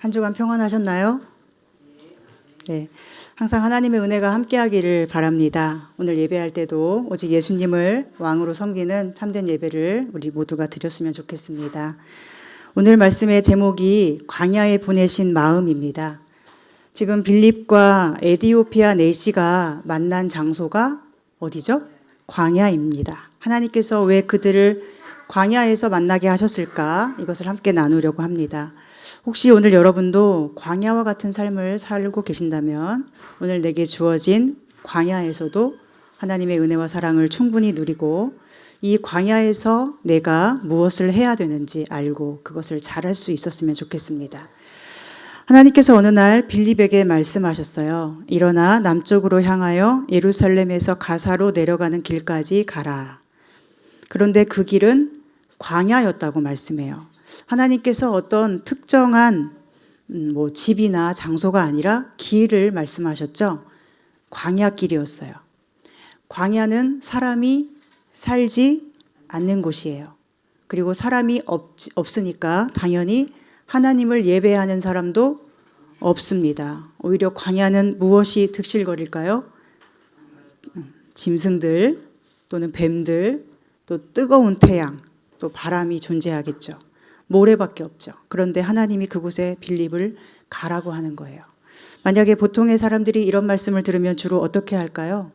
한 주간 평안하셨나요? 네. 항상 하나님의 은혜가 함께하기를 바랍니다. 오늘 예배할 때도 오직 예수님을 왕으로 섬기는 참된 예배를 우리 모두가 드렸으면 좋겠습니다. 오늘 말씀의 제목이 광야에 보내신 마음입니다. 지금 빌립과 에디오피아 내시가 만난 장소가 어디죠? 광야입니다. 하나님께서 왜 그들을 광야에서 만나게 하셨을까? 이것을 함께 나누려고 합니다. 혹시 오늘 여러분도 광야와 같은 삶을 살고 계신다면 오늘 내게 주어진 광야에서도 하나님의 은혜와 사랑을 충분히 누리고 이 광야에서 내가 무엇을 해야 되는지 알고 그것을 잘할 수 있었으면 좋겠습니다. 하나님께서 어느 날 빌립에게 말씀하셨어요. 일어나 남쪽으로 향하여 예루살렘에서 가사로 내려가는 길까지 가라. 그런데 그 길은 광야였다고 말씀해요. 하나님께서 어떤 특정한 집이나 장소가 아니라 길을 말씀하셨죠. 광야길이었어요. 광야는 사람이 살지 않는 곳이에요. 그리고 사람이 없으니까 당연히 하나님을 예배하는 사람도 없습니다. 오히려 광야는 무엇이 득실거릴까요? 짐승들 또는 뱀들, 또 뜨거운 태양, 또 바람이 존재하겠죠. 모래밖에 없죠. 그런데 하나님이 그곳에 빌립을 가라고 하는 거예요. 만약에 보통의 사람들이 이런 말씀을 들으면 주로 어떻게 할까요?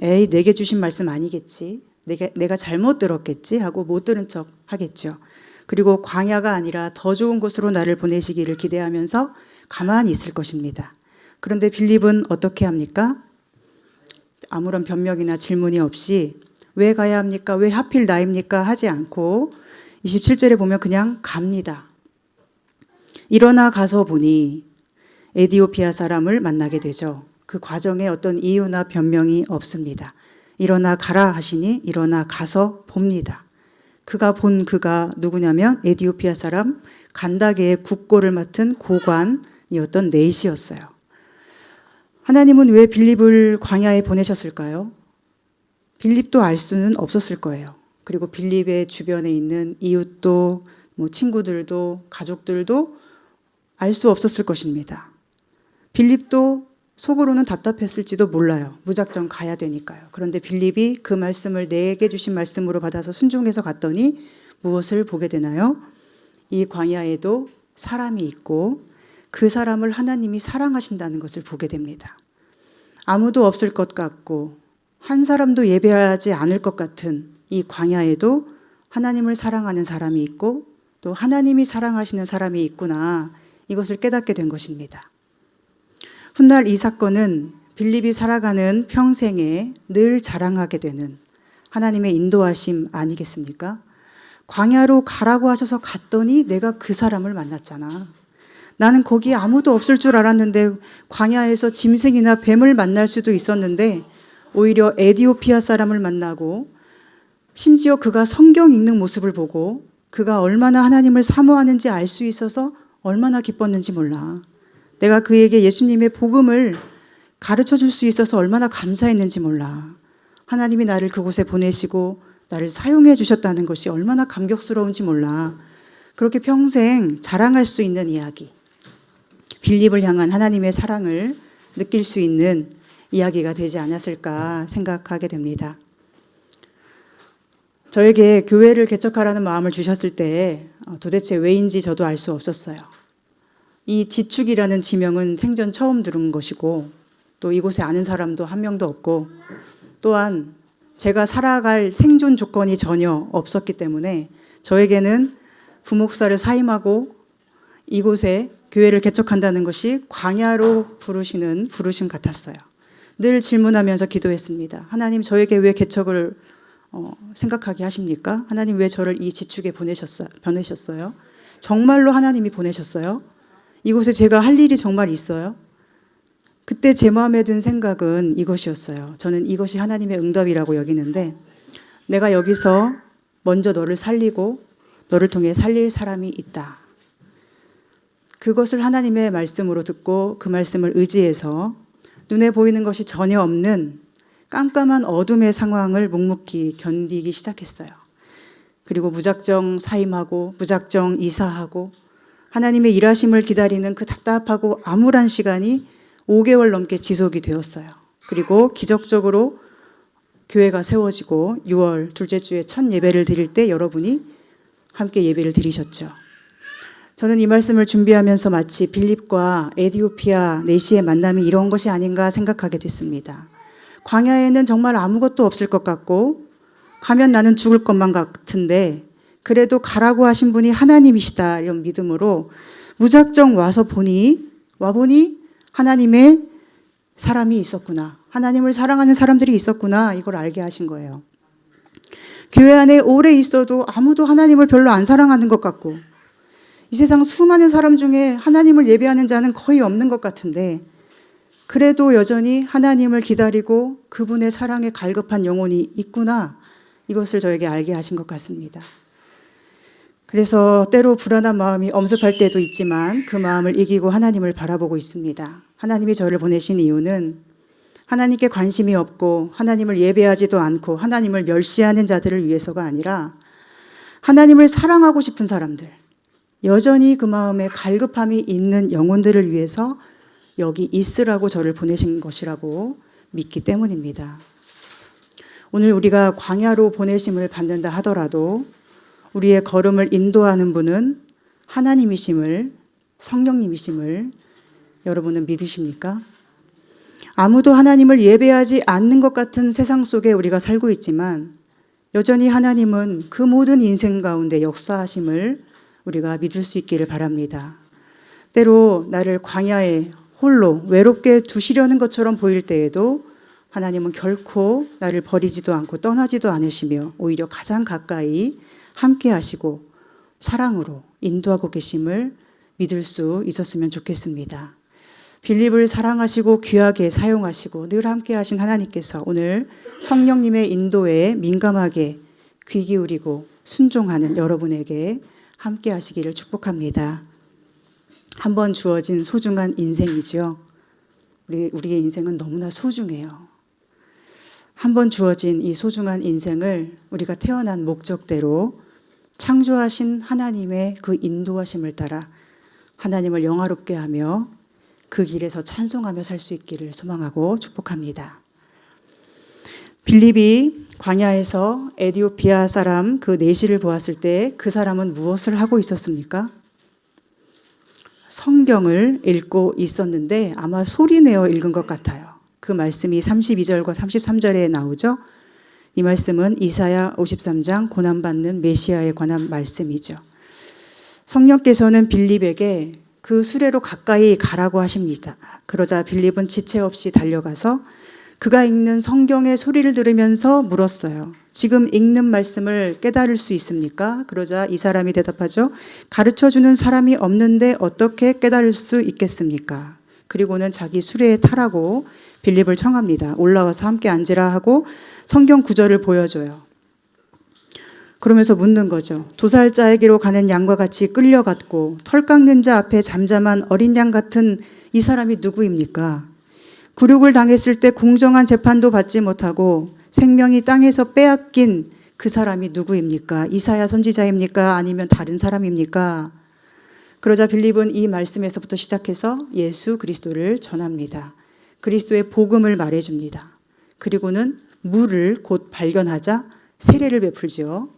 에이, 내게 주신 말씀 아니겠지. 내가 잘못 들었겠지 하고 못 들은 척 하겠죠. 그리고 광야가 아니라 더 좋은 곳으로 나를 보내시기를 기대하면서 가만히 있을 것입니다. 그런데 빌립은 어떻게 합니까? 아무런 변명이나 질문이 없이 왜 가야 합니까? 왜 하필 나입니까? 하지 않고 27절에 보면 그냥 갑니다. 일어나 가서 보니 에디오피아 사람을 만나게 되죠. 그 과정에 어떤 이유나 변명이 없습니다. 일어나 가라 하시니 일어나 가서 봅니다. 그가 누구냐면 에디오피아 사람 간다게의 국고를 맡은 고관이었던 네시였어요. 하나님은 왜 빌립을 광야에 보내셨을까요? 빌립도 알 수는 없었을 거예요. 그리고 빌립의 주변에 있는 이웃도 친구들도 가족들도 알 수 없었을 것입니다. 빌립도 속으로는 답답했을지도 몰라요. 무작정 가야 되니까요. 그런데 빌립이 그 말씀을 내게 주신 말씀으로 받아서 순종해서 갔더니 무엇을 보게 되나요? 이 광야에도 사람이 있고 그 사람을 하나님이 사랑하신다는 것을 보게 됩니다. 아무도 없을 것 같고 한 사람도 예배하지 않을 것 같은 이 광야에도 하나님을 사랑하는 사람이 있고 또 하나님이 사랑하시는 사람이 있구나. 이것을 깨닫게 된 것입니다. 훗날 이 사건은 빌립이 살아가는 평생에 늘 자랑하게 되는 하나님의 인도하심 아니겠습니까? 광야로 가라고 하셔서 갔더니 내가 그 사람을 만났잖아. 나는 거기에 아무도 없을 줄 알았는데 광야에서 짐승이나 뱀을 만날 수도 있었는데 오히려 에디오피아 사람을 만나고 심지어 그가 성경 읽는 모습을 보고 그가 얼마나 하나님을 사모하는지 알 수 있어서 얼마나 기뻤는지 몰라. 내가 그에게 예수님의 복음을 가르쳐 줄 수 있어서 얼마나 감사했는지 몰라. 하나님이 나를 그곳에 보내시고 나를 사용해 주셨다는 것이 얼마나 감격스러운지 몰라. 그렇게 평생 자랑할 수 있는 이야기. 빌립을 향한 하나님의 사랑을 느낄 수 있는 이야기가 되지 않았을까 생각하게 됩니다. 저에게 교회를 개척하라는 마음을 주셨을 때 도대체 왜인지 저도 알 수 없었어요. 이 지축이라는 지명은 생전 처음 들은 것이고 또 이곳에 아는 사람도 한 명도 없고 또한 제가 살아갈 생존 조건이 전혀 없었기 때문에 저에게는 부목사를 사임하고 이곳에 교회를 개척한다는 것이 광야로 부르시는 부르심 같았어요. 늘 질문하면서 기도했습니다. 하나님, 저에게 왜 개척을 생각하게 하십니까? 하나님, 왜 저를 이 지축에 보내셨어요? 정말로 하나님이 보내셨어요? 이곳에 제가 할 일이 정말 있어요? 그때 제 마음에 든 생각은 이것이었어요. 저는 이것이 하나님의 응답이라고 여기는데 내가 여기서 먼저 너를 살리고 너를 통해 살릴 사람이 있다. 그것을 하나님의 말씀으로 듣고 그 말씀을 의지해서 눈에 보이는 것이 전혀 없는 깜깜한 어둠의 상황을 묵묵히 견디기 시작했어요. 그리고 무작정 사임하고 무작정 이사하고 하나님의 일하심을 기다리는 그 답답하고 암울한 시간이 5개월 넘게 지속이 되었어요. 그리고 기적적으로 교회가 세워지고 6월 둘째 주에 첫 예배를 드릴 때 여러분이 함께 예배를 드리셨죠. 저는 이 말씀을 준비하면서 마치 빌립과 에디오피아 내시의 만남이 이런 것이 아닌가 생각하게 됐습니다. 광야에는 정말 아무것도 없을 것 같고 가면 나는 죽을 것만 같은데 그래도 가라고 하신 분이 하나님이시다 이런 믿음으로 무작정 와보니 하나님의 사람이 있었구나. 하나님을 사랑하는 사람들이 있었구나. 이걸 알게 하신 거예요. 교회 안에 오래 있어도 아무도 하나님을 별로 안 사랑하는 것 같고 이 세상 수많은 사람 중에 하나님을 예배하는 자는 거의 없는 것 같은데 그래도 여전히 하나님을 기다리고 그분의 사랑에 갈급한 영혼이 있구나. 이것을 저에게 알게 하신 것 같습니다. 그래서 때로 불안한 마음이 엄습할 때도 있지만 그 마음을 이기고 하나님을 바라보고 있습니다. 하나님이 저를 보내신 이유는 하나님께 관심이 없고 하나님을 예배하지도 않고 하나님을 멸시하는 자들을 위해서가 아니라 하나님을 사랑하고 싶은 사람들, 여전히 그 마음에 갈급함이 있는 영혼들을 위해서 여기 있으라고 저를 보내신 것이라고 믿기 때문입니다. 오늘 우리가 광야로 보내심을 받는다 하더라도 우리의 걸음을 인도하는 분은 하나님이심을, 성령님이심을 여러분은 믿으십니까? 아무도 하나님을 예배하지 않는 것 같은 세상 속에 우리가 살고 있지만 여전히 하나님은 그 모든 인생 가운데 역사하심을 우리가 믿을 수 있기를 바랍니다. 때로 나를 광야에 홀로 외롭게 두시려는 것처럼 보일 때에도 하나님은 결코 나를 버리지도 않고 떠나지도 않으시며 오히려 가장 가까이 함께 하시고 사랑으로 인도하고 계심을 믿을 수 있었으면 좋겠습니다. 빌립을 사랑하시고 귀하게 사용하시고 늘 함께 하신 하나님께서 오늘 성령님의 인도에 민감하게 귀 기울이고 순종하는 여러분에게 함께 하시기를 축복합니다. 한 번 주어진 소중한 인생이죠. 우리의 인생은 너무나 소중해요. 한 번 주어진 이 소중한 인생을 우리가 태어난 목적대로 창조하신 하나님의 그 인도하심을 따라 하나님을 영화롭게 하며 그 길에서 찬송하며 살 수 있기를 소망하고 축복합니다. 빌립이 광야에서 에디오피아 사람 그 내시를 보았을 때 그 사람은 무엇을 하고 있었습니까? 성경을 읽고 있었는데 아마 소리내어 읽은 것 같아요. 그 말씀이 32절과 33절에 나오죠. 이 말씀은 이사야 53장 고난받는 메시아에 관한 말씀이죠. 성령께서는 빌립에게 그 수레로 가까이 가라고 하십니다. 그러자 빌립은 지체 없이 달려가서 그가 읽는 성경의 소리를 들으면서 물었어요. 지금 읽는 말씀을 깨달을 수 있습니까? 그러자 이 사람이 대답하죠. 가르쳐주는 사람이 없는데 어떻게 깨달을 수 있겠습니까? 그리고는 자기 수레에 타라고 빌립을 청합니다. 올라와서 함께 앉으라 하고 성경 구절을 보여줘요. 그러면서 묻는 거죠. 도살자에게로 가는 양과 같이 끌려갔고 털 깎는 자 앞에 잠잠한 어린 양 같은 이 사람이 누구입니까? 굴욕을 당했을 때 공정한 재판도 받지 못하고 생명이 땅에서 빼앗긴 그 사람이 누구입니까? 이사야 선지자입니까? 아니면 다른 사람입니까? 그러자 빌립은 이 말씀에서부터 시작해서 예수 그리스도를 전합니다. 그리스도의 복음을 말해줍니다. 그리고는 물을 곧 발견하자 세례를 베풀죠.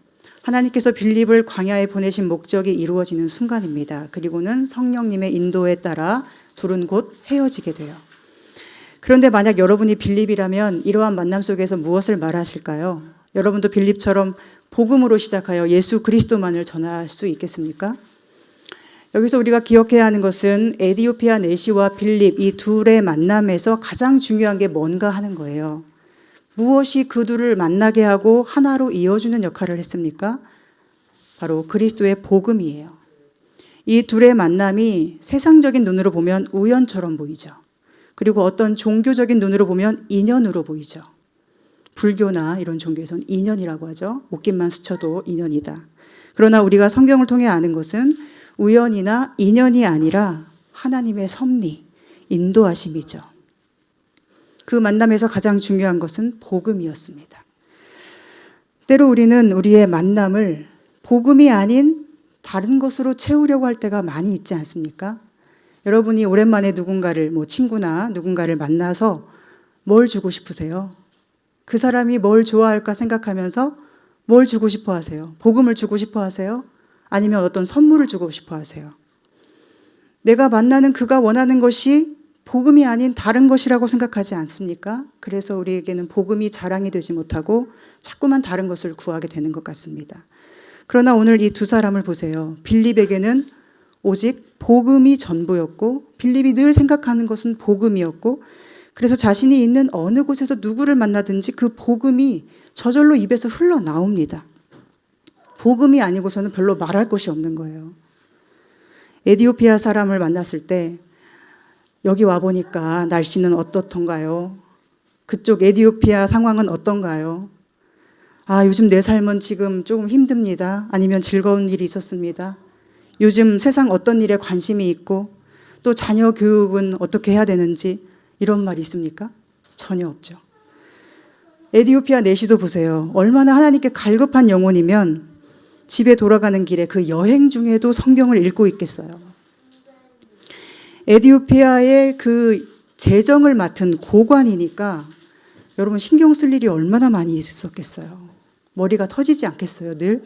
하나님께서 빌립을 광야에 보내신 목적이 이루어지는 순간입니다. 그리고는 성령님의 인도에 따라 둘은 곧 헤어지게 돼요. 그런데 만약 여러분이 빌립이라면 이러한 만남 속에서 무엇을 말하실까요? 여러분도 빌립처럼 복음으로 시작하여 예수 그리스도만을 전할 수 있겠습니까? 여기서 우리가 기억해야 하는 것은 에디오피아 내시와 빌립 이 둘의 만남에서 가장 중요한 게 뭔가 하는 거예요. 무엇이 그 둘을 만나게 하고 하나로 이어주는 역할을 했습니까? 바로 그리스도의 복음이에요. 이 둘의 만남이 세상적인 눈으로 보면 우연처럼 보이죠. 그리고 어떤 종교적인 눈으로 보면 인연으로 보이죠. 불교나 이런 종교에서는 인연이라고 하죠. 옷깃만 스쳐도 인연이다. 그러나 우리가 성경을 통해 아는 것은 우연이나 인연이 아니라 하나님의 섭리, 인도하심이죠. 그 만남에서 가장 중요한 것은 복음이었습니다. 때로 우리는 우리의 만남을 복음이 아닌 다른 것으로 채우려고 할 때가 많이 있지 않습니까? 여러분이 오랜만에 누군가를, 친구나 누군가를 만나서 뭘 주고 싶으세요? 그 사람이 뭘 좋아할까 생각하면서 뭘 주고 싶어 하세요? 복음을 주고 싶어 하세요? 아니면 어떤 선물을 주고 싶어 하세요? 내가 만나는 그가 원하는 것이 복음이 아닌 다른 것이라고 생각하지 않습니까? 그래서 우리에게는 복음이 자랑이 되지 못하고 자꾸만 다른 것을 구하게 되는 것 같습니다. 그러나 오늘 이 두 사람을 보세요. 빌립에게는 오직 복음이 전부였고, 빌립이 늘 생각하는 것은 복음이었고, 그래서 자신이 있는 어느 곳에서 누구를 만나든지 그 복음이 저절로 입에서 흘러나옵니다. 복음이 아니고서는 별로 말할 것이 없는 거예요. 에티오피아 사람을 만났을 때 여기 와보니까 날씨는 어떻던가요? 그쪽 에티오피아 상황은 어떤가요? 요즘 내 삶은 지금 조금 힘듭니다. 아니면 즐거운 일이 있었습니다. 요즘 세상 어떤 일에 관심이 있고 또 자녀 교육은 어떻게 해야 되는지 이런 말이 있습니까? 전혀 없죠. 에티오피아 내시도 보세요. 얼마나 하나님께 갈급한 영혼이면 집에 돌아가는 길에 그 여행 중에도 성경을 읽고 있겠어요. 에티오피아의 그 재정을 맡은 고관이니까 여러분 신경 쓸 일이 얼마나 많이 있었겠어요. 머리가 터지지 않겠어요, 늘.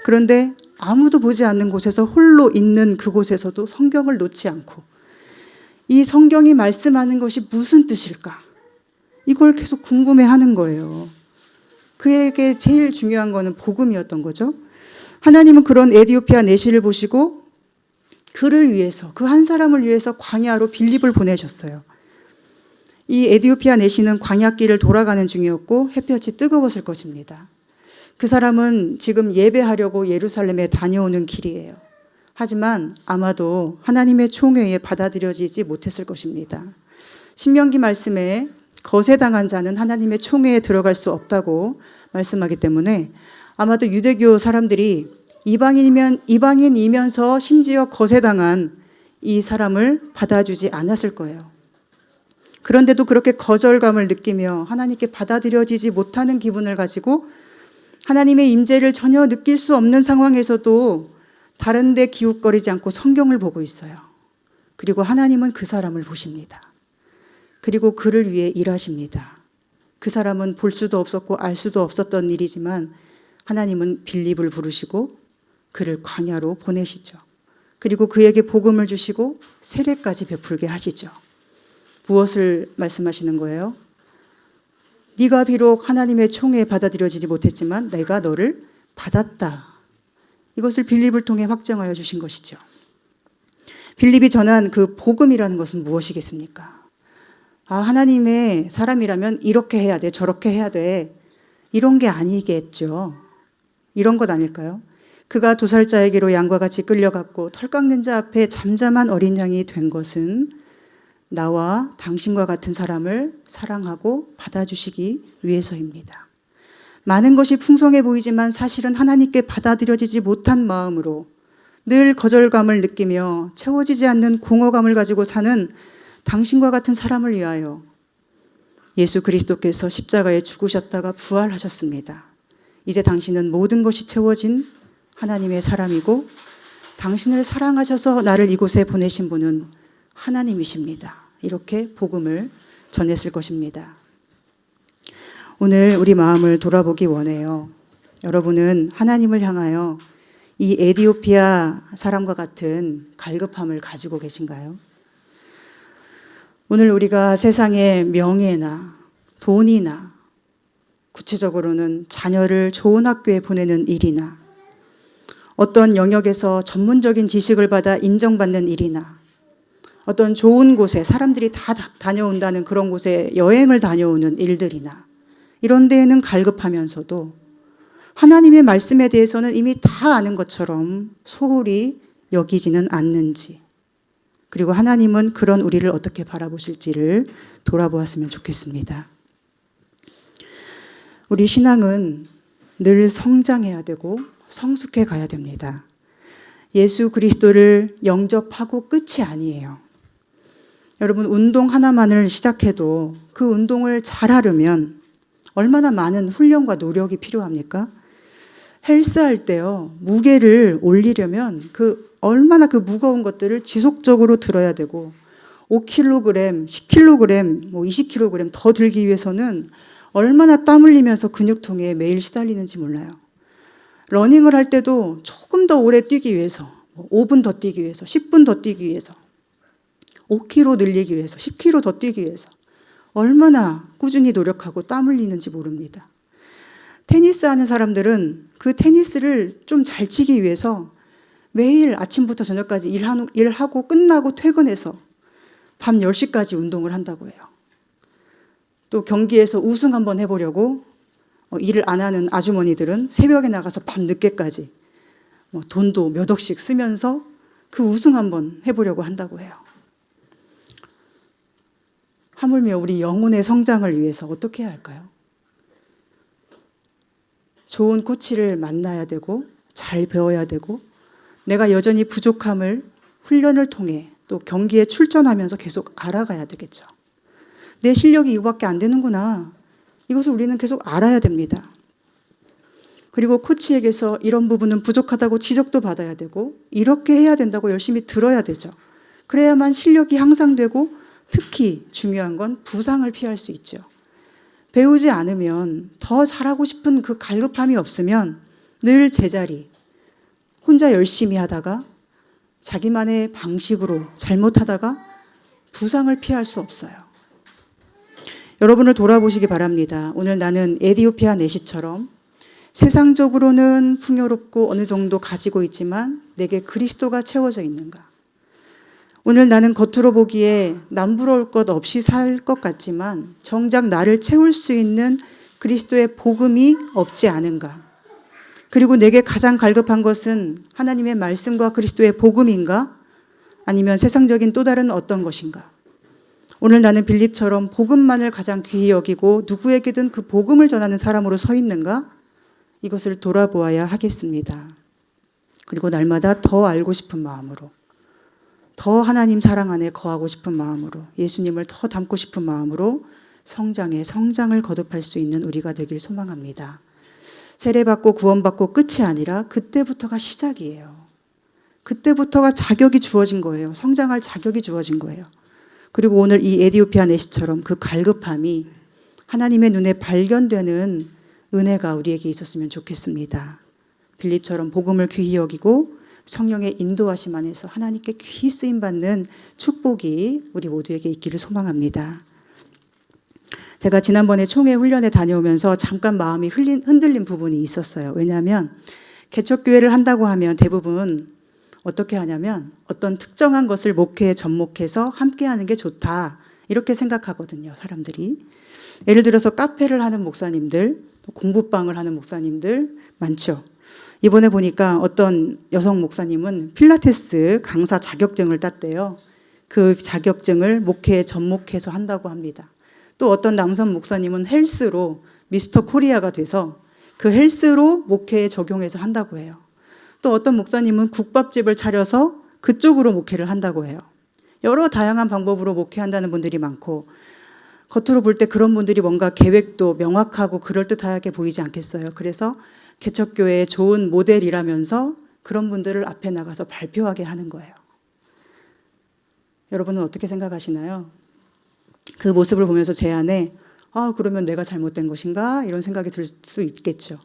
그런데 아무도 보지 않는 곳에서 홀로 있는 그곳에서도 성경을 놓지 않고 이 성경이 말씀하는 것이 무슨 뜻일까? 이걸 계속 궁금해하는 거예요. 그에게 제일 중요한 거는 복음이었던 거죠. 하나님은 그런 에티오피아 내시를 보시고 그를 위해서, 그 한 사람을 위해서 광야로 빌립을 보내셨어요. 이 에티오피아 내시는 광야길을 돌아가는 중이었고 햇볕이 뜨거웠을 것입니다. 그 사람은 지금 예배하려고 예루살렘에 다녀오는 길이에요. 하지만 아마도 하나님의 총회에 받아들여지지 못했을 것입니다. 신명기 말씀에 거세당한 자는 하나님의 총회에 들어갈 수 없다고 말씀하기 때문에 아마도 유대교 사람들이 이방인이면서 심지어 거세당한 이 사람을 받아주지 않았을 거예요. 그런데도 그렇게 거절감을 느끼며 하나님께 받아들여지지 못하는 기분을 가지고 하나님의 임재를 전혀 느낄 수 없는 상황에서도 다른 데 기웃거리지 않고 성경을 보고 있어요. 그리고 하나님은 그 사람을 보십니다. 그리고 그를 위해 일하십니다. 그 사람은 볼 수도 없었고 알 수도 없었던 일이지만 하나님은 빌립을 부르시고 그를 광야로 보내시죠. 그리고 그에게 복음을 주시고 세례까지 베풀게 하시죠. 무엇을 말씀하시는 거예요? 네가 비록 하나님의 총회에 받아들여지지 못했지만 내가 너를 받았다. 이것을 빌립을 통해 확정하여 주신 것이죠. 빌립이 전한 그 복음이라는 것은 무엇이겠습니까? 하나님의 사람이라면 이렇게 해야 돼, 저렇게 해야 돼. 이런 게 아니겠죠. 이런 것 아닐까요? 그가 도살자에게로 양과 같이 끌려갔고 털 깎는 자 앞에 잠잠한 어린 양이 된 것은 나와 당신과 같은 사람을 사랑하고 받아주시기 위해서입니다. 많은 것이 풍성해 보이지만 사실은 하나님께 받아들여지지 못한 마음으로 늘 거절감을 느끼며 채워지지 않는 공허감을 가지고 사는 당신과 같은 사람을 위하여 예수 그리스도께서 십자가에 죽으셨다가 부활하셨습니다. 이제 당신은 모든 것이 채워진 하나님의 사람이고 당신을 사랑하셔서 나를 이곳에 보내신 분은 하나님이십니다. 이렇게 복음을 전했을 것입니다. 오늘 우리 마음을 돌아보기 원해요. 여러분은 하나님을 향하여 이 에티오피아 사람과 같은 갈급함을 가지고 계신가요? 오늘 우리가 세상의 명예나 돈이나 구체적으로는 자녀를 좋은 학교에 보내는 일이나 어떤 영역에서 전문적인 지식을 받아 인정받는 일이나 어떤 좋은 곳에 사람들이 다 다녀온다는 그런 곳에 여행을 다녀오는 일들이나 이런 데에는 갈급하면서도 하나님의 말씀에 대해서는 이미 다 아는 것처럼 소홀히 여기지는 않는지, 그리고 하나님은 그런 우리를 어떻게 바라보실지를 돌아보았으면 좋겠습니다. 우리 신앙은 늘 성장해야 되고 성숙해 가야 됩니다. 예수 그리스도를 영접하고 끝이 아니에요. 여러분, 운동 하나만을 시작해도 그 운동을 잘하려면 얼마나 많은 훈련과 노력이 필요합니까? 헬스할 때요, 무게를 올리려면 얼마나 그 무거운 것들을 지속적으로 들어야 되고 5kg, 10kg, 20kg 더 들기 위해서는 얼마나 땀 흘리면서 근육통에 매일 시달리는지 몰라요. 러닝을 할 때도 조금 더 오래 뛰기 위해서 5분 더 뛰기 위해서 10분 더 뛰기 위해서 5kg 늘리기 위해서 10kg 더 뛰기 위해서 얼마나 꾸준히 노력하고 땀 흘리는지 모릅니다. 테니스 하는 사람들은 그 테니스를 좀 잘 치기 위해서 매일 아침부터 저녁까지 일하고 끝나고 퇴근해서 밤 10시까지 운동을 한다고 해요. 또 경기에서 우승 한번 해보려고 일을 안 하는 아주머니들은 새벽에 나가서 밤 늦게까지 돈도 몇 억씩 쓰면서 그 우승 한번 해보려고 한다고 해요. 하물며 우리 영혼의 성장을 위해서 어떻게 해야 할까요? 좋은 코치를 만나야 되고 잘 배워야 되고 내가 여전히 부족함을 훈련을 통해 또 경기에 출전하면서 계속 알아가야 되겠죠. 내 실력이 이거밖에 안 되는구나. 이것을 우리는 계속 알아야 됩니다. 그리고 코치에게서 이런 부분은 부족하다고 지적도 받아야 되고 이렇게 해야 된다고 열심히 들어야 되죠. 그래야만 실력이 향상되고 특히 중요한 건 부상을 피할 수 있죠. 배우지 않으면 더 잘하고 싶은 그 갈급함이 없으면 늘 제자리, 혼자 열심히 하다가 자기만의 방식으로 잘못하다가 부상을 피할 수 없어요. 여러분을 돌아보시기 바랍니다. 오늘 나는 에디오피아 내시처럼 세상적으로는 풍요롭고 어느 정도 가지고 있지만 내게 그리스도가 채워져 있는가? 오늘 나는 겉으로 보기에 남부러울 것 없이 살 것 같지만 정작 나를 채울 수 있는 그리스도의 복음이 없지 않은가? 그리고 내게 가장 갈급한 것은 하나님의 말씀과 그리스도의 복음인가? 아니면 세상적인 또 다른 어떤 것인가? 오늘 나는 빌립처럼 복음만을 가장 귀히 여기고 누구에게든 그 복음을 전하는 사람으로 서 있는가? 이것을 돌아보아야 하겠습니다. 그리고 날마다 더 알고 싶은 마음으로, 더 하나님 사랑 안에 거하고 싶은 마음으로, 예수님을 더 닮고 싶은 마음으로 성장을 거듭할 수 있는 우리가 되길 소망합니다. 세례받고 구원받고 끝이 아니라 그때부터가 시작이에요. 그때부터가 자격이 주어진 거예요. 성장할 자격이 주어진 거예요. 그리고 오늘 이 에디오피아 내시처럼 그 갈급함이 하나님의 눈에 발견되는 은혜가 우리에게 있었으면 좋겠습니다. 빌립처럼 복음을 귀히 여기고 성령의 인도하심 안에서 하나님께 귀히 쓰임받는 축복이 우리 모두에게 있기를 소망합니다. 제가 지난번에 총회 훈련에 다녀오면서 잠깐 마음이 흔들린 부분이 있었어요. 왜냐하면 개척교회를 한다고 하면 대부분 어떻게 하냐면 어떤 특정한 것을 목회에 접목해서 함께하는 게 좋다 이렇게 생각하거든요. 사람들이. 예를 들어서 카페를 하는 목사님들, 공부방을 하는 목사님들 많죠. 이번에 보니까 어떤 여성 목사님은 필라테스 강사 자격증을 땄대요. 그 자격증을 목회에 접목해서 한다고 합니다. 또 어떤 남성 목사님은 헬스로 미스터 코리아가 돼서 그 헬스로 목회에 적용해서 한다고 해요. 또 어떤 목사님은 국밥집을 차려서 그쪽으로 목회를 한다고 해요. 여러 다양한 방법으로 목회한다는 분들이 많고 겉으로 볼 때 그런 분들이 뭔가 계획도 명확하고 그럴듯하게 보이지 않겠어요. 그래서 개척교회의 좋은 모델이라면서 그런 분들을 앞에 나가서 발표하게 하는 거예요. 여러분은 어떻게 생각하시나요? 그 모습을 보면서 제 안에 그러면 내가 잘못된 것인가? 이런 생각이 들 수 있겠죠.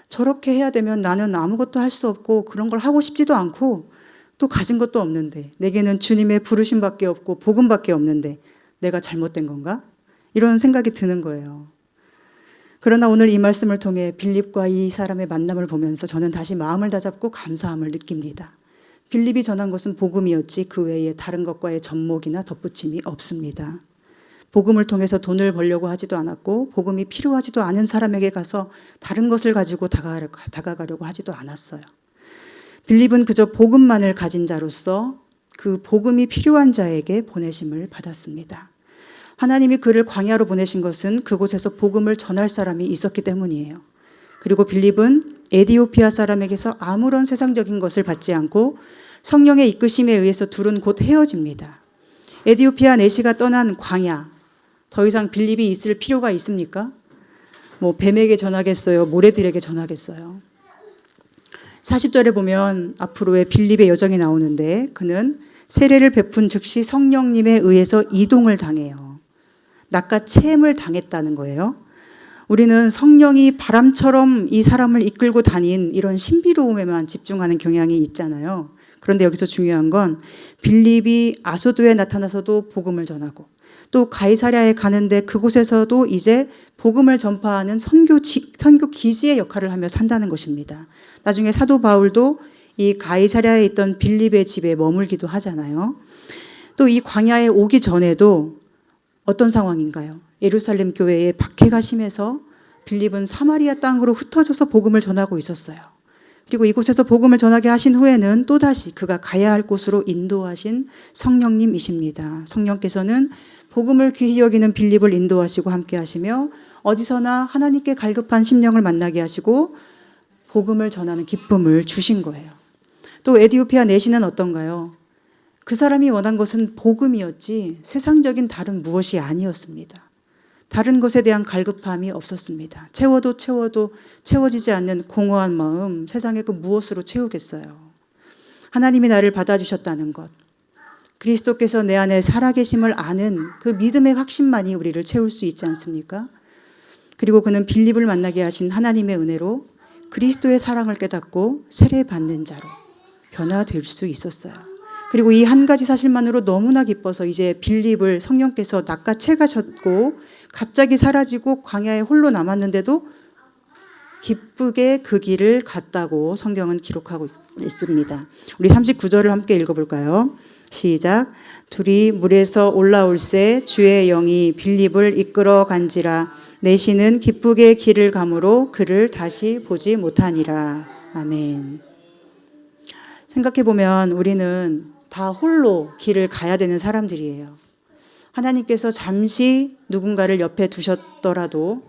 저렇게 해야 되면 나는 아무것도 할 수 없고 그런 걸 하고 싶지도 않고 또 가진 것도 없는데 내게는 주님의 부르심밖에 없고 복음밖에 없는데 내가 잘못된 건가? 이런 생각이 드는 거예요. 그러나 오늘 이 말씀을 통해 빌립과 이 사람의 만남을 보면서 저는 다시 마음을 다잡고 감사함을 느낍니다. 빌립이 전한 것은 복음이었지 그 외에 다른 것과의 접목이나 덧붙임이 없습니다. 복음을 통해서 돈을 벌려고 하지도 않았고 복음이 필요하지도 않은 사람에게 가서 다른 것을 가지고 다가가려고 하지도 않았어요. 빌립은 그저 복음만을 가진 자로서 그 복음이 필요한 자에게 보내심을 받았습니다. 하나님이 그를 광야로 보내신 것은 그곳에서 복음을 전할 사람이 있었기 때문이에요. 그리고 빌립은 에디오피아 사람에게서 아무런 세상적인 것을 받지 않고 성령의 이끄심에 의해서 둘은 곧 헤어집니다. 에디오피아 내시가 떠난 광야, 더 이상 빌립이 있을 필요가 있습니까? 뱀에게 전하겠어요? 모래들에게 전하겠어요? 40절에 보면 앞으로의 빌립의 여정이 나오는데 그는 세례를 베푼 즉시 성령님에 의해서 이동을 당해요. 낚아채임을 당했다는 거예요. 우리는 성령이 바람처럼 이 사람을 이끌고 다닌 이런 신비로움에만 집중하는 경향이 있잖아요. 그런데 여기서 중요한 건 빌립이 아소도에 나타나서도 복음을 전하고 또 가이사랴에 가는데 그곳에서도 이제 복음을 전파하는 선교 기지의 역할을 하며 산다는 것입니다. 나중에 사도 바울도 이 가이사랴에 있던 빌립의 집에 머물기도 하잖아요. 또 이 광야에 오기 전에도 어떤 상황인가요? 예루살렘 교회에 박해가 심해서 빌립은 사마리아 땅으로 흩어져서 복음을 전하고 있었어요. 그리고 이곳에서 복음을 전하게 하신 후에는 또다시 그가 가야 할 곳으로 인도하신 성령님이십니다. 성령께서는 복음을 귀히 여기는 빌립을 인도하시고 함께 하시며 어디서나 하나님께 갈급한 심령을 만나게 하시고 복음을 전하는 기쁨을 주신 거예요. 또 에디오피아 내시는 어떤가요? 그 사람이 원한 것은 복음이었지 세상적인 다른 무엇이 아니었습니다. 다른 것에 대한 갈급함이 없었습니다. 채워도 채워지지 않는 공허한 마음, 세상의 그 무엇으로 채우겠어요. 하나님이 나를 받아주셨다는 것, 그리스도께서 내 안에 살아계심을 아는 그 믿음의 확신만이 우리를 채울 수 있지 않습니까? 그리고 그는 빌립을 만나게 하신 하나님의 은혜로 그리스도의 사랑을 깨닫고 세례받는 자로 변화될 수 있었어요. 그리고 이 한 가지 사실만으로 너무나 기뻐서 이제 빌립을 성령께서 낚아채 가셨고 갑자기 사라지고 광야에 홀로 남았는데도 기쁘게 그 길을 갔다고 성경은 기록하고 있습니다. 우리 39절을 함께 읽어볼까요? 시작. 둘이 물에서 올라올새 주의 영이 빌립을 이끌어 간지라 내시는 기쁘게 길을 가므로 그를 다시 보지 못하니라. 아멘. 생각해보면 우리는 다 홀로 길을 가야 되는 사람들이에요. 하나님께서 잠시 누군가를 옆에 두셨더라도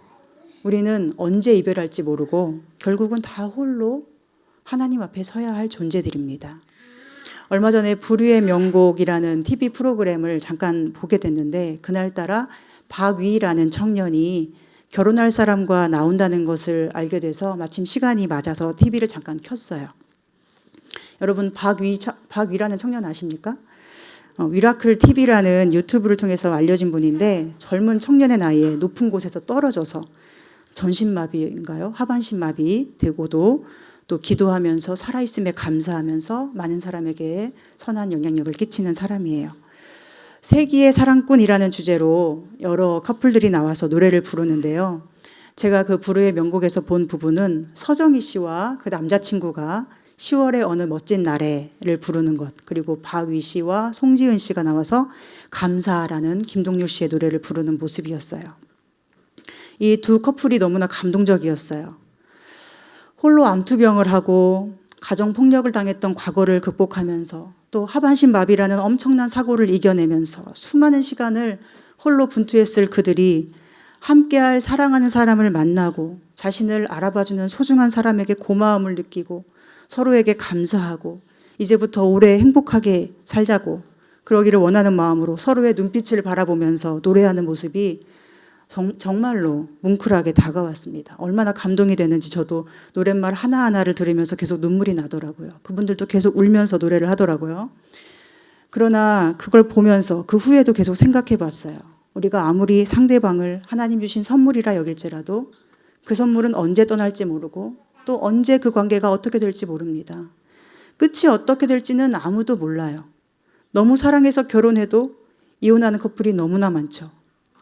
우리는 언제 이별할지 모르고 결국은 다 홀로 하나님 앞에 서야 할 존재들입니다. 얼마 전에 불후의 명곡이라는 TV 프로그램을 잠깐 보게 됐는데 그날따라 박위라는 청년이 결혼할 사람과 나온다는 것을 알게 돼서 마침 시간이 맞아서 TV를 잠깐 켰어요. 여러분 박위라는 청년 아십니까? 미라클 TV라는 유튜브를 통해서 알려진 분인데 젊은 청년의 나이에 높은 곳에서 떨어져서 전신마비인가요? 하반신마비 되고도 또 기도하면서 살아있음에 감사하면서 많은 사람에게 선한 영향력을 끼치는 사람이에요. 세기의 사랑꾼이라는 주제로 여러 커플들이 나와서 노래를 부르는데요. 제가 그 불후의 명곡에서 본 부분은 서정희 씨와 그 남자친구가 10월의 어느 멋진 날에를 부르는 것, 그리고 박위 씨와 송지은 씨가 나와서 감사라는 김동률 씨의 노래를 부르는 모습이었어요. 이 두 커플이 너무나 감동적이었어요. 홀로 암투병을 하고 가정폭력을 당했던 과거를 극복하면서 또 하반신 마비라는 엄청난 사고를 이겨내면서 수많은 시간을 홀로 분투했을 그들이 함께할 사랑하는 사람을 만나고 자신을 알아봐주는 소중한 사람에게 고마움을 느끼고 서로에게 감사하고 이제부터 오래 행복하게 살자고 그러기를 원하는 마음으로 서로의 눈빛을 바라보면서 노래하는 모습이 정말로 뭉클하게 다가왔습니다. 얼마나 감동이 되는지 저도 노랫말 하나하나를 들으면서 계속 눈물이 나더라고요. 그분들도 계속 울면서 노래를 하더라고요. 그러나 그걸 보면서 그 후에도 계속 생각해 봤어요. 우리가 아무리 상대방을 하나님 주신 선물이라 여길지라도 그 선물은 언제 떠날지 모르고 또 언제 그 관계가 어떻게 될지 모릅니다. 끝이 어떻게 될지는 아무도 몰라요. 너무 사랑해서 결혼해도 이혼하는 커플이 너무나 많죠.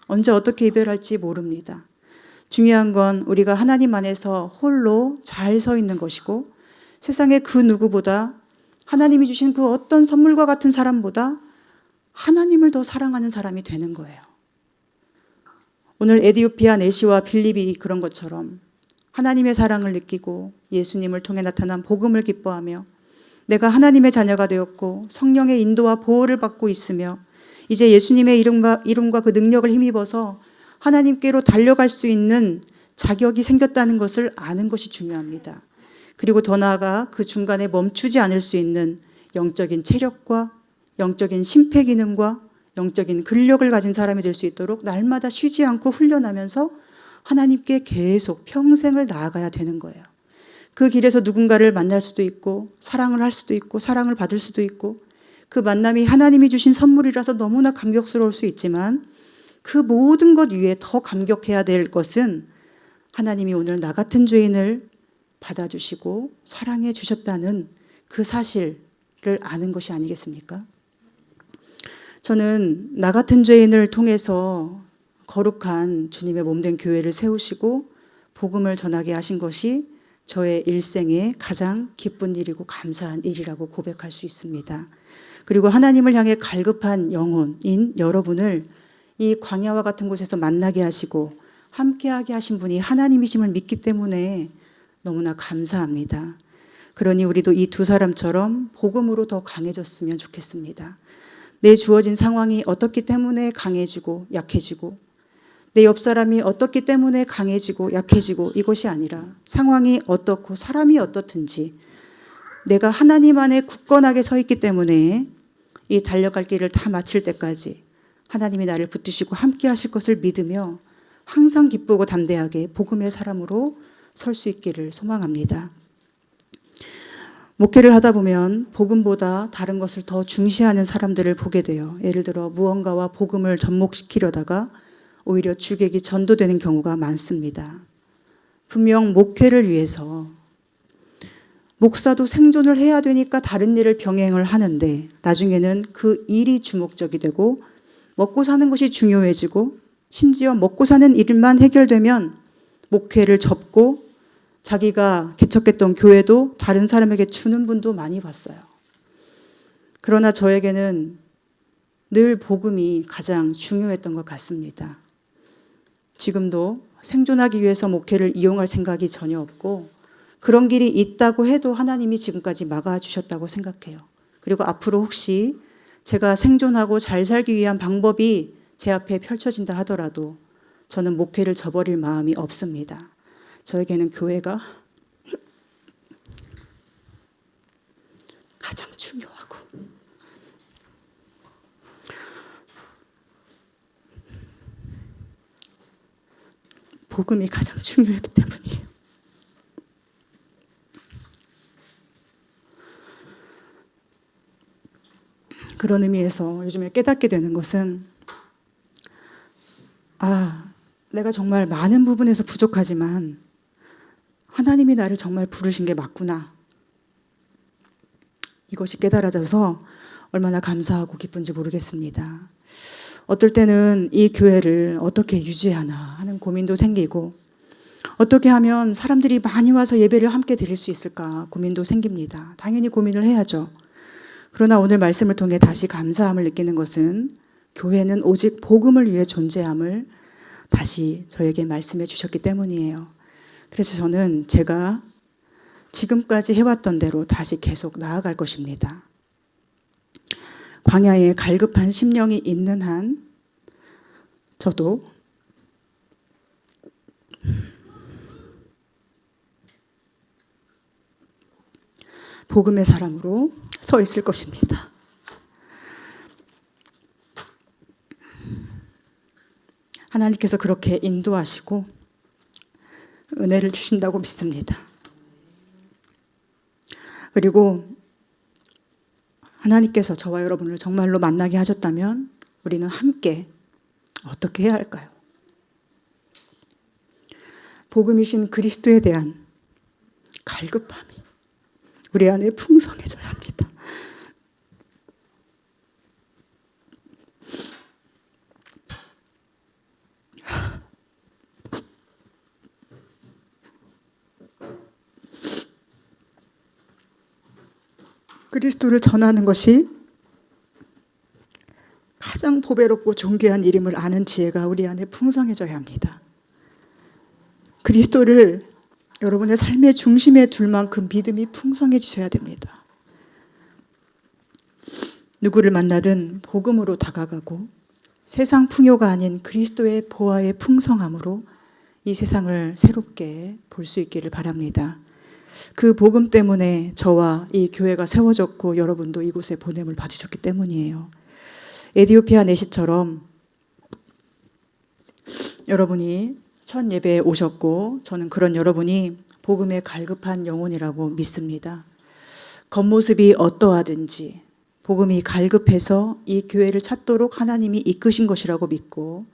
언제 어떻게 이별할지 모릅니다. 중요한 건 우리가 하나님 안에서 홀로 잘 서 있는 것이고 세상의 그 누구보다 하나님이 주신 그 어떤 선물과 같은 사람보다 하나님을 더 사랑하는 사람이 되는 거예요. 오늘 에디오피아 내시와 빌립이 그런 것처럼 하나님의 사랑을 느끼고 예수님을 통해 나타난 복음을 기뻐하며 내가 하나님의 자녀가 되었고 성령의 인도와 보호를 받고 있으며 이제 예수님의 이름과 그 능력을 힘입어서 하나님께로 달려갈 수 있는 자격이 생겼다는 것을 아는 것이 중요합니다. 그리고 더 나아가 그 중간에 멈추지 않을 수 있는 영적인 체력과 영적인 심폐 기능과 영적인 근력을 가진 사람이 될 수 있도록 날마다 쉬지 않고 훈련하면서 하나님께 계속 평생을 나아가야 되는 거예요. 그 길에서 누군가를 만날 수도 있고 사랑을 할 수도 있고 사랑을 받을 수도 있고 그 만남이 하나님이 주신 선물이라서 너무나 감격스러울 수 있지만 그 모든 것 위에 더 감격해야 될 것은 하나님이 오늘 나 같은 죄인을 받아주시고 사랑해 주셨다는 그 사실을 아는 것이 아니겠습니까? 저는 나 같은 죄인을 통해서 거룩한 주님의 몸된 교회를 세우시고 복음을 전하게 하신 것이 저의 일생의 가장 기쁜 일이고 감사한 일이라고 고백할 수 있습니다. 그리고 하나님을 향해 갈급한 영혼인 여러분을 이 광야와 같은 곳에서 만나게 하시고 함께하게 하신 분이 하나님이심을 믿기 때문에 너무나 감사합니다. 그러니 우리도 이 두 사람처럼 복음으로 더 강해졌으면 좋겠습니다. 내 주어진 상황이 어떻기 때문에 강해지고 약해지고 내 옆 사람이 어떻기 때문에 강해지고 약해지고 이것이 아니라 상황이 어떻고 사람이 어떻든지 내가 하나님 안에 굳건하게 서 있기 때문에 이 달려갈 길을 다 마칠 때까지 하나님이 나를 붙드시고 함께 하실 것을 믿으며 항상 기쁘고 담대하게 복음의 사람으로 설 수 있기를 소망합니다. 목회를 하다 보면 복음보다 다른 것을 더 중시하는 사람들을 보게 돼요. 예를 들어 무언가와 복음을 접목시키려다가 오히려 주객이 전도되는 경우가 많습니다. 분명 목회를 위해서 목사도 생존을 해야 되니까 다른 일을 병행을 하는데 나중에는 그 일이 주목적이 되고 먹고 사는 것이 중요해지고 심지어 먹고 사는 일만 해결되면 목회를 접고 자기가 개척했던 교회도 다른 사람에게 주는 분도 많이 봤어요. 그러나 저에게는 늘 복음이 가장 중요했던 것 같습니다. 지금도 생존하기 위해서 목회를 이용할 생각이 전혀 없고 그런 길이 있다고 해도 하나님이 지금까지 막아주셨다고 생각해요. 그리고 앞으로 혹시 제가 생존하고 잘 살기 위한 방법이 제 앞에 펼쳐진다 하더라도 저는 목회를 저버릴 마음이 없습니다. 저에게는 교회가 가장 중요하고 복음이 가장 중요하기 때문이에요. 그런 의미에서 요즘에 깨닫게 되는 것은 내가 정말 많은 부분에서 부족하지만 하나님이 나를 정말 부르신 게 맞구나. 이것이 깨달아져서 얼마나 감사하고 기쁜지 모르겠습니다. 어떨 때는 이 교회를 어떻게 유지하나 하는 고민도 생기고 어떻게 하면 사람들이 많이 와서 예배를 함께 드릴 수 있을까 고민도 생깁니다. 당연히 고민을 해야죠. 그러나 오늘 말씀을 통해 다시 감사함을 느끼는 것은 교회는 오직 복음을 위해 존재함을 다시 저에게 말씀해 주셨기 때문이에요. 그래서 저는 제가 지금까지 해왔던 대로 다시 계속 나아갈 것입니다. 광야에 갈급한 심령이 있는 한 저도 복음의 사람으로 서 있을 것입니다. 하나님께서 그렇게 인도하시고 은혜를 주신다고 믿습니다. 그리고 하나님께서 저와 여러분을 정말로 만나게 하셨다면 우리는 함께 어떻게 해야 할까요? 복음이신 그리스도에 대한 갈급함이 우리 안에 풍성해져야 합니다. 그리스도를 전하는 것이 가장 보배롭고 존귀한 일임을 아는 지혜가 우리 안에 풍성해져야 합니다. 그리스도를 여러분의 삶의 중심에 둘 만큼 믿음이 풍성해지셔야 됩니다. 누구를 만나든 복음으로 다가가고 세상 풍요가 아닌 그리스도의 보화의 풍성함으로 이 세상을 새롭게 볼 수 있기를 바랍니다. 그 복음 때문에 저와 이 교회가 세워졌고 여러분도 이곳에 보냄을 받으셨기 때문이에요. 에디오피아 내시처럼 여러분이 첫 예배에 오셨고 저는 그런 여러분이 복음에 갈급한 영혼이라고 믿습니다. 겉모습이 어떠하든지 복음이 갈급해서 이 교회를 찾도록 하나님이 이끄신 것이라고 믿고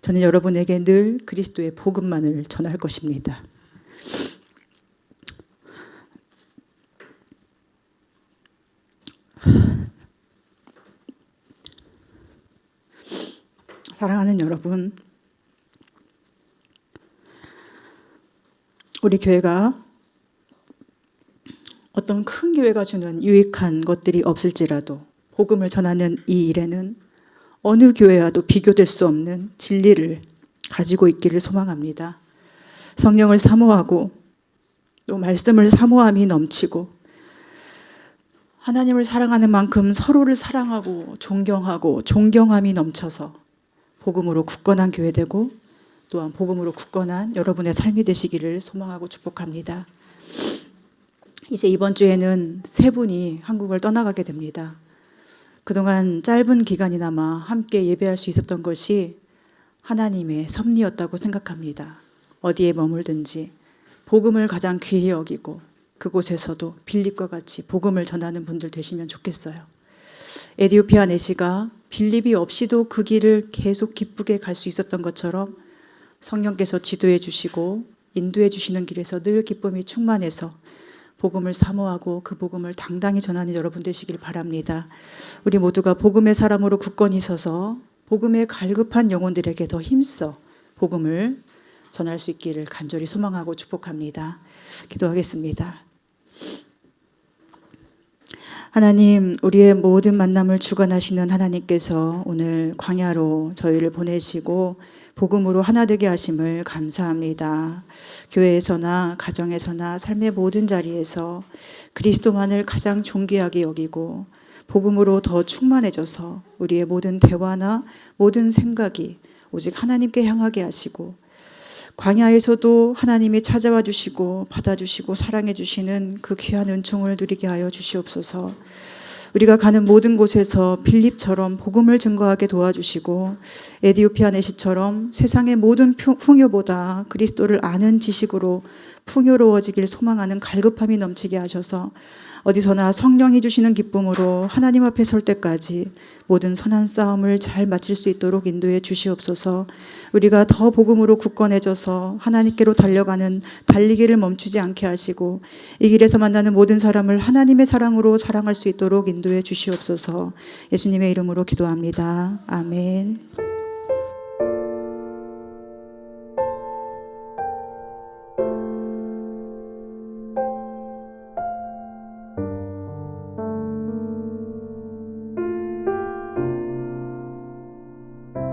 저는 여러분에게 늘 그리스도의 복음만을 전할 것입니다. 사랑하는 여러분, 우리 교회가 어떤 큰 교회가 주는 유익한 것들이 없을지라도 복음을 전하는 이 일에는 어느 교회와도 비교될 수 없는 진리를 가지고 있기를 소망합니다. 성령을 사모하고 또 말씀을 사모함이 넘치고 하나님을 사랑하는 만큼 서로를 사랑하고 존경하고 존경함이 넘쳐서 복음으로 굳건한 교회 되고 또한 복음으로 굳건한 여러분의 삶이 되시기를 소망하고 축복합니다. 이제 이번 주에는 세 분이 한국을 떠나가게 됩니다. 그동안 짧은 기간이나마 함께 예배할 수 있었던 것이 하나님의 섭리였다고 생각합니다. 어디에 머물든지 복음을 가장 귀히 여기고 그곳에서도 빌립과 같이 복음을 전하는 분들 되시면 좋겠어요. 에디오피아 내시가 빌립이 없이도 그 길을 계속 기쁘게 갈 수 있었던 것처럼 성령께서 지도해 주시고 인도해 주시는 길에서 늘 기쁨이 충만해서 복음을 사모하고 그 복음을 당당히 전하는 여러분 되시길 바랍니다. 우리 모두가 복음의 사람으로 굳건히 서서 복음에 갈급한 영혼들에게 더 힘써 복음을 전할 수 있기를 간절히 소망하고 축복합니다. 기도하겠습니다. 하나님, 우리의 모든 만남을 주관하시는 하나님께서 오늘 광야로 저희를 보내시고 복음으로 하나 되게 하심을 감사합니다. 교회에서나 가정에서나 삶의 모든 자리에서 그리스도만을 가장 존귀하게 여기고 복음으로 더 충만해져서 우리의 모든 대화나 모든 생각이 오직 하나님께 향하게 하시고 광야에서도 하나님이 찾아와 주시고 받아주시고 사랑해 주시는 그 귀한 은총을 누리게 하여 주시옵소서. 우리가 가는 모든 곳에서 빌립처럼 복음을 증거하게 도와주시고 에디오피아 내시처럼 세상의 모든 풍요보다 그리스도를 아는 지식으로 풍요로워지길 소망하는 갈급함이 넘치게 하셔서 어디서나 성령이 주시는 기쁨으로 하나님 앞에 설 때까지 모든 선한 싸움을 잘 마칠 수 있도록 인도해 주시옵소서. 우리가 더 복음으로 굳건해져서 하나님께로 달려가는 달리기를 멈추지 않게 하시고 이 길에서 만나는 모든 사람을 하나님의 사랑으로 사랑할 수 있도록 인도해 주시옵소서. 예수님의 이름으로 기도합니다. 아멘.